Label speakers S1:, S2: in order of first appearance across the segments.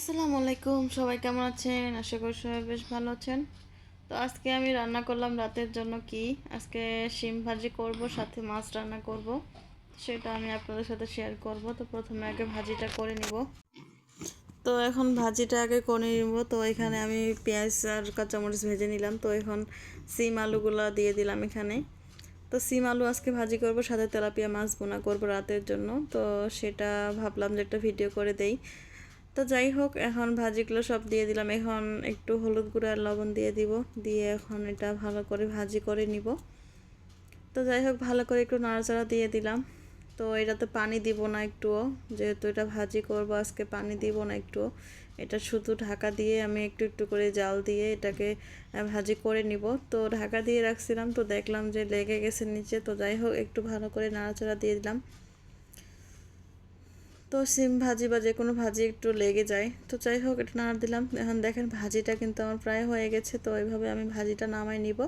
S1: আসসালামু আলাইকুম, সবাই কেমন আছেন? আশা করি সবাই বেশ ভালো আছেন। তো আজকে আমি রান্না করলাম রাতের জন্য কি, আজকে শিম ভাজি করব, সাথে মাছ রান্না করব। সেটা আমি আপনাদের সাথে শেয়ার করব। তো প্রথমে আগে ভাজিটা করে নিব। তো এখন ভাজিটা আগে করে নিব। তো এখানে আমি পেঁয়াজ আর কাঁচামরিচ ভেজে নিলাম। তো এখন সিম আলুগুলো দিয়ে দিলাম এখানে। তো সিম আলু আজকে ভাজি করব, সাথে তেলাপিয়া মাছ ভুনা করব রাতের জন্য। তো সেটা ভাবলাম যে একটা ভিডিও করে দেই। তো যাই হোক, এখন ভাজিগুলো সব দিয়ে দিলাম। এখন একটু হলুদ গুঁড়ো আর লবণ দিয়ে দিব, দিয়ে এখন এটা ভালো করে ভাজি করে নিব। তো যাই হোক, ভালো করে একটু নাড়াচাড়া দিয়ে দিলাম। তো এটাতে পানি দিব না একটুও, যেহেতু এটা ভাজি করব আজকে, পানি দিব না একটুও। এটা শুধু ঢাকা দিয়ে আমি একটু একটু করে জাল দিয়ে এটাকে ভাজি করে নিব। তো ঢাকা দিয়ে রাখছিলাম, তো দেখলাম যে লেগে গেছে নিচে। তো যাই হোক, একটু ভালো করে নাড়াচাড়া দিয়ে দিলাম। তো সিম ভাজি বা যে কোনো ভাজি একটু লেগে যায়। তো যাই হোক, এটা নাড়া দিলাম। এখন দেখেন ভাজিটা কিন্তু আমার প্রায় হয়ে গেছে। তো এইভাবে আমি ভাজিটা নামাই নিব।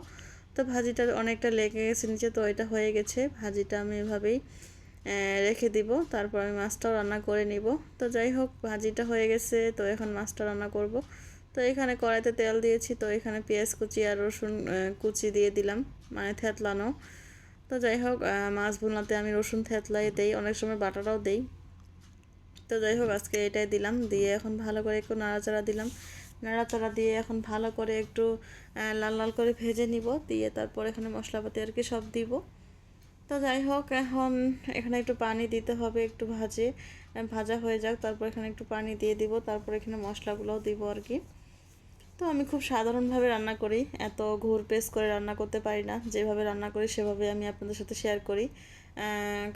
S1: তো ভাজিটা অনেকটা লেগে গেছে নিচে, তো এটা হয়ে গেছে। ভাজিটা আমি এভাবেই রেখে দিব, তারপর আমি মাছটাও রান্না করে নিব। তো যাই হোক, ভাজিটা হয়ে গেছে, তো এখন মাছটা রান্না করব। তো এখানে কড়াইতে তেল দিয়েছি, তো এখানে পেঁয়াজ কুচি আর রসুন কুচি দিয়ে দিলাম, মানে থেতলানো। তো যাই হোক, মাছ ভুনাতে আমি রসুন থেতলাই দেই, অনেক সময় বাটাটাও দেই। তো যাই হোক, আজকে এটাই দিলাম, দিয়ে এখন ভালো করে একটু নাড়াচাড়া দিলাম। নাড়াচাড়া দিয়ে এখন ভালো করে একটু লাল লাল করে ভেজে নিব, দিয়ে তারপর এখানে মশলাপাতি আর কি সব দিব। তো যাই হোক, এখন এখানে একটু পানি দিতে হবে, একটু ভাজা হয়ে যাক, তারপর এখানে একটু পানি দিয়ে দিব, তারপর এখানে মশলাগুলোও দিব আর কি। তো আমি খুব সাধারণভাবে রান্না করি, এত ঘুরপেচ করে রান্না করতে পারি না। যেভাবে রান্না করি সেভাবে আমি আপনাদের সাথে শেয়ার করি,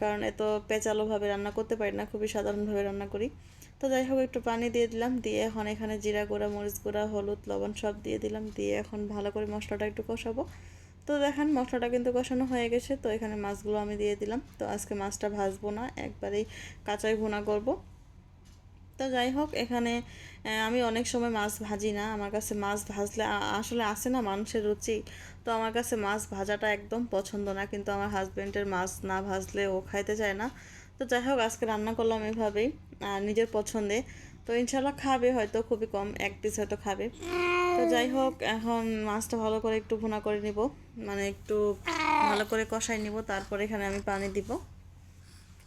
S1: কারণ এত পেঁচালোভাবে রান্না করতে পারি না, খুবই সাধারণভাবে রান্না করি। তো যাই হোক, একটু পানি দিয়ে দিলাম, দিয়ে এখন এখানে জিরা গুঁড়া, মরিচ গুঁড়া, হলুদ, লবণ সব দিয়ে দিলাম, দিয়ে এখন ভালো করে মশলাটা একটু কষাবো। তো দেখেন মশলাটা কিন্তু কষানো হয়ে গেছে। তো এখানে মাছগুলো আমি দিয়ে দিলাম। তো আজকে মাছটা ভাজবো না, একবারেই কাঁচাই ভুনা করব। তো যাই হোক, এখানে আমি অনেক সময় মাছ ভাজি না। আমার কাছে মাছ ভাজলে আসলে আসে না মানুষের রুচি। তো আমার কাছে মাছ ভাজাটা একদম পছন্দ না, কিন্তু আমার হাজব্যান্ডের মাছ না ভাজলে ও খাইতে চায় না। তো যাই হোক, আজকে রান্না করলাম এভাবেই নিজের পছন্দে। তো ইনশাল্লাহ খাবে, হয়তো খুবই কম, এক পিস হয়তো খাবে। তো যাই হোক, এখন মাছটা ভালো করে একটু ভুনা করে নিব, মানে একটু ভালো করে কষাই নিব, তারপর এখানে আমি পানি দিব।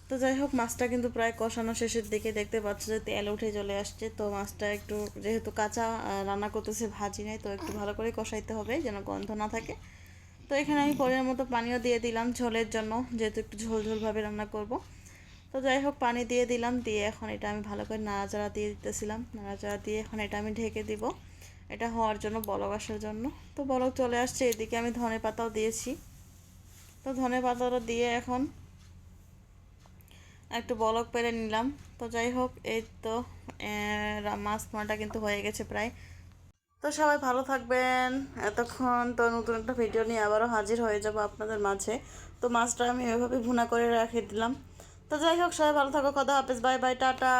S1: তো যাই হোক, মাছটা কিন্তু প্রায় কষানো শেষের দিকে, দেখতে পাচ্ছ যে তেল উঠে চলে আসছে। তো মাছটা একটু, যেহেতু কাঁচা রান্না করতেছে, ভাজি নাই, তো একটু ভালো করে কষাইতে হবে যেন গন্ধ না থাকে। তো এখানে আমি পরিমাণ মতো পানিও দিয়ে দিলাম ঝোলের জন্য, যেহেতু একটু ঝোল ঝোলভাবে রান্না করব। তো যাই হোক, পানি দিয়ে দিলাম, দিয়ে এখন এটা আমি ভালো করে নাড়াচাড়া দিয়ে দিতেছিলাম। নাড়াচাড়া দিয়ে এখন এটা আমি ঢেকে দিব, এটা হওয়ার জন্য, বলক আসার জন্য। তো বলক চলে আসছে, এদিকে আমি ধনে পাতাও দিয়েছি। তো ধনে পাতাটা দিয়ে এখন একটু বলক পেরে নিলাম। তো যাই হোক, এই তো মাছ ভুনাটা কিন্তু হয়ে গেছে প্রায়। তো সবাই ভালো থাকবেন। এতক্ষণ তো নতুন একটা ভিডিও নিয়ে আবারও হাজির হয়ে যাব আপনাদের মাঝে। তো মাছটা আমি এভাবে ভুনা করে রেখে দিলাম। তো যাই হোক, সবাই ভালো থাকো, কথা হাফেজ, বাই বাই, টাটা।